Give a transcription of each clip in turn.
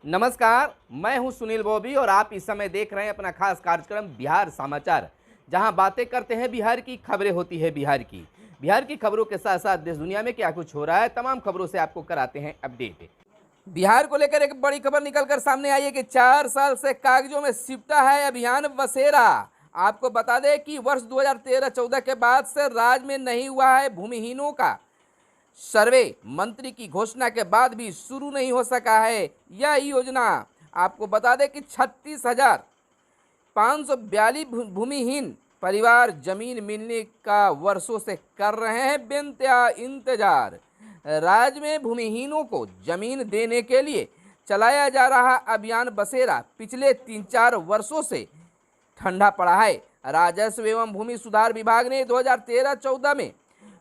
नमस्कार, मैं हूं सुनील बॉबी और आप इस समय देख रहे हैं अपना खास कार्यक्रम बिहार समाचार, जहां बातें करते हैं बिहार की, खबरें होती है बिहार की खबरों के साथ साथ देश दुनिया में क्या कुछ हो रहा है तमाम खबरों से आपको कराते हैं अपडेट। बिहार को लेकर एक बड़ी खबर निकलकर सामने आई है कि 4 साल से कागजों में सिमटा है अभियान बसेरा। आपको बता दें कि वर्ष 2013-14 के बाद से राज्य में नहीं हुआ है भूमिहीनों का सर्वे। मंत्री की घोषणा के बाद भी शुरू नहीं हो सका है यह योजना। आपको बता दें कि 36,542 भूमिहीन परिवार जमीन मिलने का वर्षों से कर रहे हैं बेंतया इंतजार। राज्य में भूमिहीनों को जमीन देने के लिए चलाया जा रहा अभियान बसेरा पिछले 3-4 वर्षों से ठंडा पड़ा है। राजस्व एवं भूमि सुधार विभाग ने 2013-14 में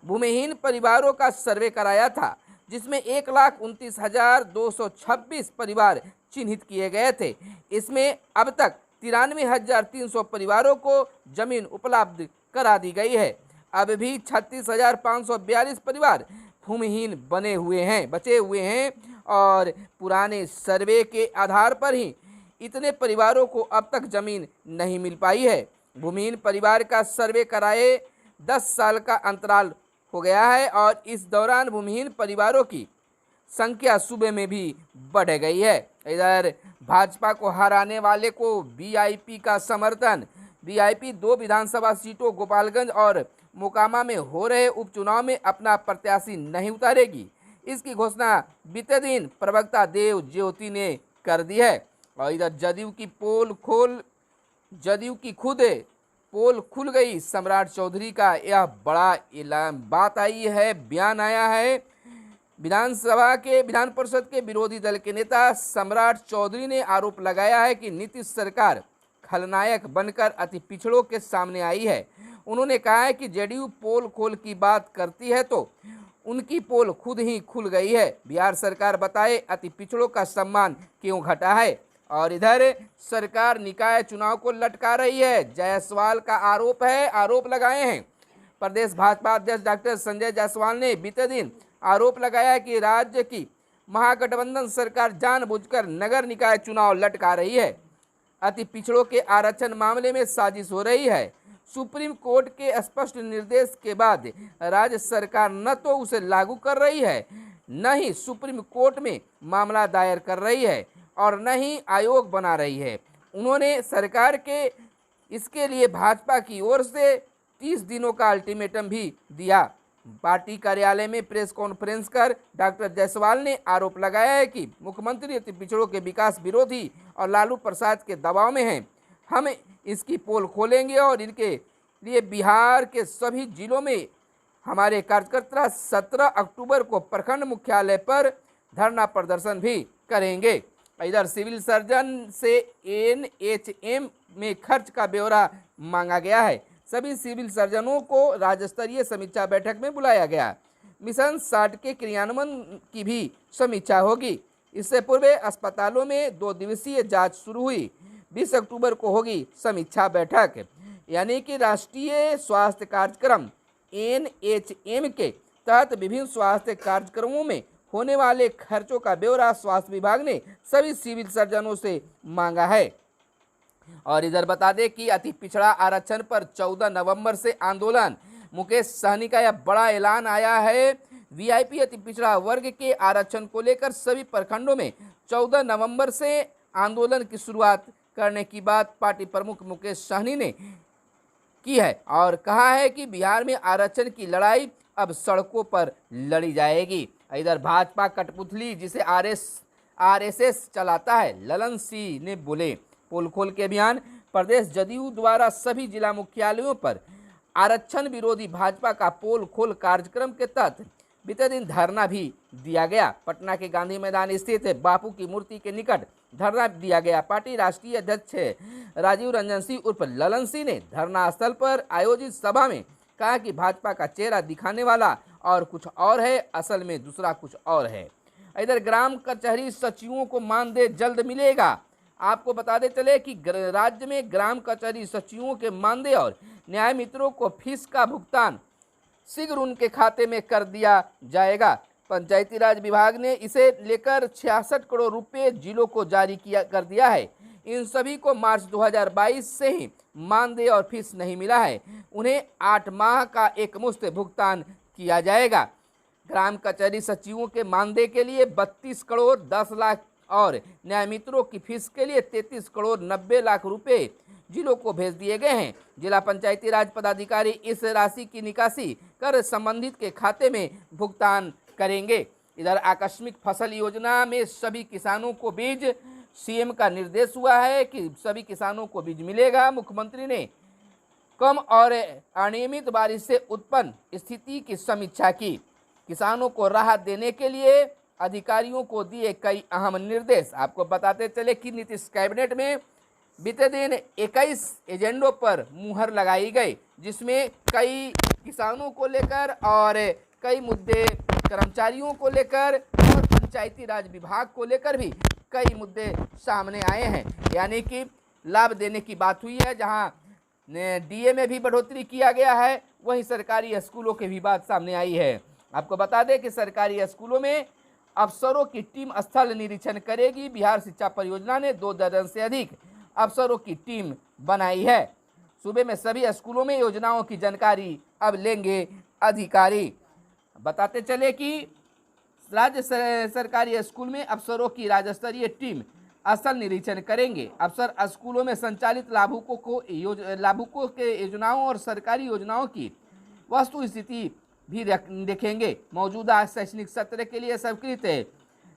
भूमिहीन परिवारों का सर्वे कराया था, जिसमें 1,29,226 परिवार चिन्हित किए गए थे। इसमें अब तक 93,300 परिवारों को जमीन उपलब्ध करा दी गई है। अब भी 36,542 परिवार भूमिहीन बचे हुए हैं और पुराने सर्वे के आधार पर ही इतने परिवारों को अब तक जमीन नहीं मिल पाई है। भूमिहीन परिवार का सर्वे कराए 10 साल का अंतराल हो गया है और इस दौरान भूमिहीन परिवारों की संख्या सूबे में भी बढ़ गई है। इधर भाजपा को हराने वाले को वीआईपी का समर्थन। वीआईपी 2 विधानसभा सीटों गोपालगंज और मोकामा में हो रहे उपचुनाव में अपना प्रत्याशी नहीं उतारेगी। इसकी घोषणा बीते दिन प्रवक्ता देव ज्योति ने कर दी है। और इधर जदयू की खुद पोल खुल गई। सम्राट चौधरी का यह बड़ा ऐलान बात आई है, बयान आया है। विधान परिषद के विरोधी दल के नेता सम्राट चौधरी ने आरोप लगाया है कि नीतीश सरकार खलनायक बनकर अति पिछड़ों के सामने आई है। उन्होंने कहा है कि जेडीयू पोल खोल की बात करती है तो उनकी पोल खुद ही खुल गई है। बिहार सरकार बताए अति पिछड़ों का सम्मान क्यों घटा है। और इधर सरकार निकाय चुनाव को लटका रही है। जायसवाल का आरोप लगाए हैं। प्रदेश भाजपा अध्यक्ष डॉक्टर संजय जायसवाल ने बीते दिन आरोप लगाया कि राज्य की महागठबंधन सरकार जानबूझकर नगर निकाय चुनाव लटका रही है। अति पिछड़ों के आरक्षण मामले में साजिश हो रही है। सुप्रीम कोर्ट के स्पष्ट निर्देश के बाद राज्य सरकार न तो उसे लागू कर रही है, न ही सुप्रीम कोर्ट में मामला दायर कर रही है और न ही आयोग बना रही है। उन्होंने सरकार के इसके लिए भाजपा की ओर से 30 दिनों का अल्टीमेटम भी दिया। पार्टी कार्यालय में प्रेस कॉन्फ्रेंस कर डॉक्टर जायसवाल ने आरोप लगाया है कि मुख्यमंत्री अति पिछड़ों के विकास विरोधी और लालू प्रसाद के दबाव में हैं। हम इसकी पोल खोलेंगे और इनके लिए बिहार के सभी जिलों में हमारे कार्यकर्ता 17 अक्टूबर को प्रखंड मुख्यालय पर धरना प्रदर्शन भी करेंगे। इधर सिविल सर्जन से एनएचएम में खर्च का ब्यौरा मांगा गया है। सभी सिविल सर्जनों को राज्य स्तरीय समीक्षा बैठक में बुलाया गया। मिशन 60 के क्रियान्वयन की भी समीक्षा होगी। इससे पूर्व अस्पतालों में 2 दिवसीय जांच शुरू हुई। 20 अक्टूबर को होगी समीक्षा बैठक। यानी कि राष्ट्रीय स्वास्थ्य कार्यक्रम एनएचएम के तहत विभिन्न स्वास्थ्य कार्यक्रमों में होने वाले खर्चों का ब्यौरा स्वास्थ्य विभाग ने सभी सिविल सर्जनों से मांगा है। और इधर बता दें कि अति पिछड़ा आरक्षण पर 14 नवंबर से आंदोलन। मुकेश सहनी का यह बड़ा ऐलान आया है। वीआईपी अति पिछड़ा वर्ग के आरक्षण को लेकर सभी प्रखंडों में 14 नवंबर से आंदोलन की शुरुआत करने की बात पार्टी प्रमुख मुकेश सहनी ने की है और कहा है कि बिहार में आरक्षण की लड़ाई अब सड़कों पर लड़ी जाएगी। इधर भाजपा कठपुतली जिसे आरएसएस चलाता है, ललन सिंह ने बोले पोल खोल के अभियान। प्रदेश जदयू द्वारा सभी जिला मुख्यालयों पर आरक्षण विरोधी भाजपा का पोल खोल कार्यक्रम के तहत बीते दिन धरना भी दिया गया। पटना के गांधी मैदान स्थित बापू की मूर्ति के निकट धरना दिया गया। पार्टी राष्ट्रीय अध्यक्ष राजीव रंजन सिंह उर्फ ललन सिंह ने धरना स्थल पर आयोजित सभा में कहा कि भाजपा का चेहरा दिखाने वाला और कुछ और है, असल में दूसरा कुछ और है। इधर ग्राम कचहरी सचिवों को मानदेय जल्द मिलेगा। आपको बताते चले कि राज्य में ग्राम कचहरी सचिवों के मानदेय और न्याय मित्रों को फीस का भुगतान शीघ्र उनके खाते में कर दिया जाएगा। पंचायती राज विभाग ने इसे लेकर 66 करोड़ रुपए जिलों को जारी कर दिया है। इन सभी को मार्च 2022 से ही मानदेय और फीस नहीं मिला है। उन्हें 8 माह का एकमुश्त भुगतान किया जाएगा। ग्राम कचहरी सचिवों के मानदेय के लिए 32 करोड़ 10 लाख और न्यायमित्रों की फीस के लिए 33 करोड़ 90 लाख रुपए जिलों को भेज दिए गए हैं। जिला पंचायती राज पदाधिकारी इस राशि की निकासी कर संबंधित के खाते में भुगतान करेंगे। इधर आकस्मिक फसल योजना में सभी किसानों को बीज, सीएम का निर्देश हुआ है कि सभी किसानों को बीज मिलेगा। मुख्यमंत्री ने कम और अनियमित बारिश से उत्पन्न स्थिति की समीक्षा की। किसानों को राहत देने के लिए अधिकारियों को दिए कई अहम निर्देश। आपको बताते चले कि नीतीश कैबिनेट में बीते दिन 21 एजेंडों पर मुहर लगाई गई, जिसमें कई किसानों को लेकर और कई मुद्दे कर्मचारियों को लेकर और पंचायती राज विभाग को लेकर भी कई मुद्दे सामने आए हैं। यानी कि लाभ देने की बात हुई है, जहां डीए में भी बढ़ोतरी किया गया है, वहीं सरकारी स्कूलों की भी बात सामने आई है। आपको बता दें कि सरकारी स्कूलों में अफसरों की टीम स्थल निरीक्षण करेगी। बिहार शिक्षा परियोजना ने 2 दर्जन से अधिक अफसरों की टीम बनाई है। सूबे में सभी स्कूलों में योजनाओं की जानकारी अब लेंगे अधिकारी। बताते चले कि राज्य सरकारी स्कूल में अफसरों की राज्य स्तरीय टीम स्थल निरीक्षण करेंगे। अफसर स्कूलों में संचालित लाभुकों के योजनाओं और सरकारी योजनाओं की वस्तु स्थिति भी देखेंगे। मौजूदा शैक्षणिक सत्र के लिए स्वीकृत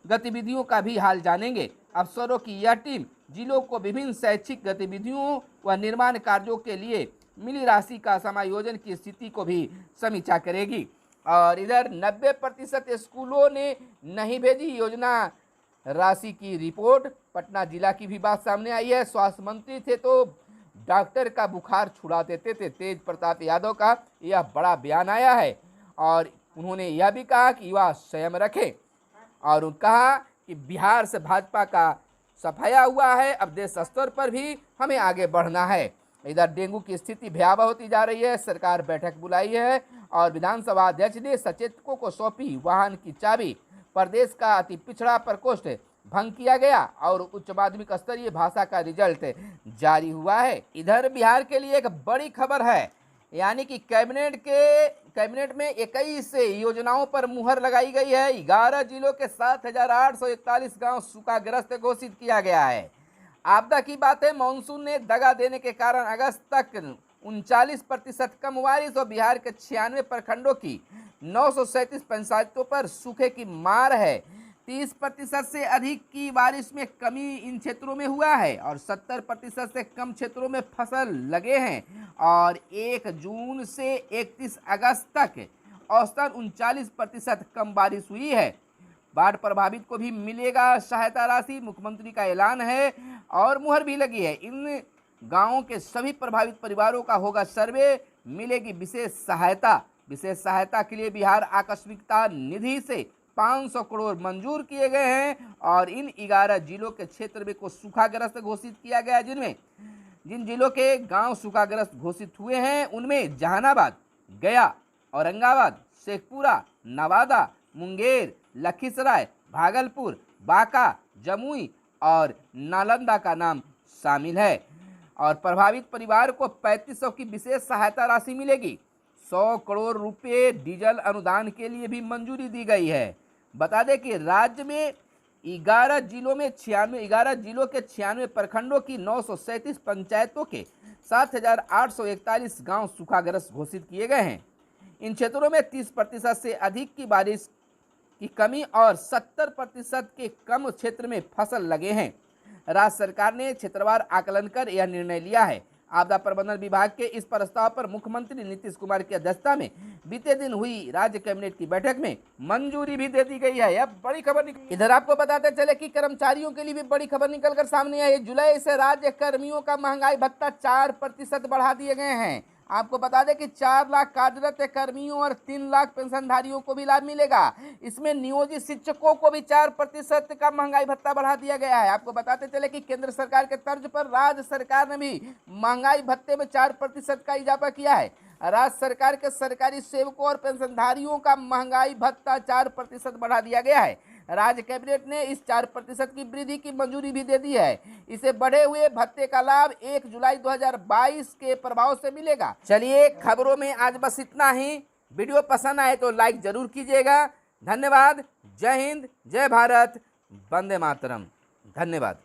गतिविधियों का भी हाल जानेंगे। अफसरों की यह टीम जिलों को विभिन्न शैक्षिक गतिविधियों व निर्माण कार्यों के लिए मिली राशि का समायोजन की स्थिति को भी समीक्षा करेगी। और इधर 90% स्कूलों ने नहीं भेजी योजना राशि की रिपोर्ट। पटना जिला की भी बात सामने आई है। स्वास्थ्य मंत्री थे तो डॉक्टर का बुखार छुड़ा देते थे। तेज प्रताप यादव का यह बड़ा बयान आया है और उन्होंने यह भी कहा कि युवा संयम रखें और कहा कि बिहार से भाजपा का सफाया हुआ है, अब देश स्तर पर भी हमें आगे बढ़ना है। इधर डेंगू की स्थिति भयावह होती जा रही है। सरकार बैठक बुलाई है और विधानसभा अध्यक्ष ने सचेतकों को सौंपी वाहन की चाबी। प्रदेश का अति पिछड़ा प्रकोष्ठ भंग किया गया और उच्च माध्यमिक स्तरीय भाषा का रिजल्ट जारी हुआ है। इधर बिहार के लिए एक बड़ी खबर है, यानी कि कैबिनेट में 21 योजनाओं पर मुहर लगाई गई है। 11 जिलों के 7,841 गांव सूखाग्रस्त घोषित किया गया है। आपदा की बात है, मानसून ने दगा देने के कारण अगस्त तक 39% कम बारिश और बिहार के 96 प्रखंडों की 937 पंचायतों पर सूखे की मार है। 30% से अधिक की बारिश में कमी इन क्षेत्रों में हुआ है और 70% से कम क्षेत्रों में फसल लगे हैं। और 1 जून से 31 अगस्त तक औसतन 39% कम बारिश हुई है। बाढ़ प्रभावित को भी मिलेगा सहायता राशि, मुख्यमंत्री का ऐलान है और मुहर भी लगी है। इन गांवों के सभी प्रभावित परिवारों का होगा सर्वे, मिलेगी विशेष सहायता। विशेष सहायता के लिए बिहार आकस्मिकता निधि से 500 करोड़ मंजूर किए गए हैं और इन 11 जिलों के क्षेत्र में को सूखाग्रस्त घोषित किया गया, जिन जिलों के गांव सूखाग्रस्त घोषित हुए हैं उनमें जहानाबाद, गया, औरंगाबाद, शेखपुरा, नवादा, मुंगेर, लखीसराय, भागलपुर, बांका, जमुई और नालंदा का नाम शामिल है। और प्रभावित परिवार को 3500 की विशेष सहायता राशि मिलेगी। 100 करोड़ रुपए डीजल अनुदान के लिए भी मंजूरी दी गई है। बता दें कि राज्य में 11 जिलों के 96 प्रखंडों की 937 पंचायतों के 7,841 गांव सूखाग्रस्त घोषित किए गए हैं। इन क्षेत्रों में 30% से अधिक की बारिश की कमी और 70% के कम क्षेत्र में फसल लगे हैं। राज्य सरकार ने क्षेत्रवार आकलन कर यह निर्णय लिया है। आपदा प्रबंधन विभाग के इस प्रस्ताव पर मुख्यमंत्री नीतीश कुमार की अध्यक्षता में बीते दिन हुई राज्य कैबिनेट की बैठक में मंजूरी भी दे दी गई है। यह बड़ी खबर इधर आपको बताते चले कि कर्मचारियों के लिए भी बड़ी खबर निकलकर सामने आई है। जुलाई से राज्य कर्मियों का महंगाई भत्ता 4% बढ़ा दिए गए हैं। आपको बता दें कि 4 लाख कार्यरत कर्मियों और 3 लाख पेंशनधारियों को भी लाभ मिलेगा। इसमें नियोजित शिक्षकों को भी 4% का महंगाई भत्ता बढ़ा दिया गया है। आपको बताते चले कि केंद्र सरकार के तर्ज पर राज्य सरकार ने भी महंगाई भत्ते में 4% का इजाफा किया है। राज्य सरकार के सरकारी सेवकों और पेंशनधारियों का महंगाई भत्ता 4% बढ़ा दिया गया है। राज्य कैबिनेट ने इस 4% की वृद्धि की मंजूरी भी दे दी है। इसे बढ़े हुए भत्ते का लाभ 1 जुलाई 2022 के प्रभाव से मिलेगा। चलिए, खबरों में आज बस इतना ही। वीडियो पसंद आए तो लाइक जरूर कीजिएगा। धन्यवाद। जय हिंद, जय भारत, वंदे मातरम। धन्यवाद।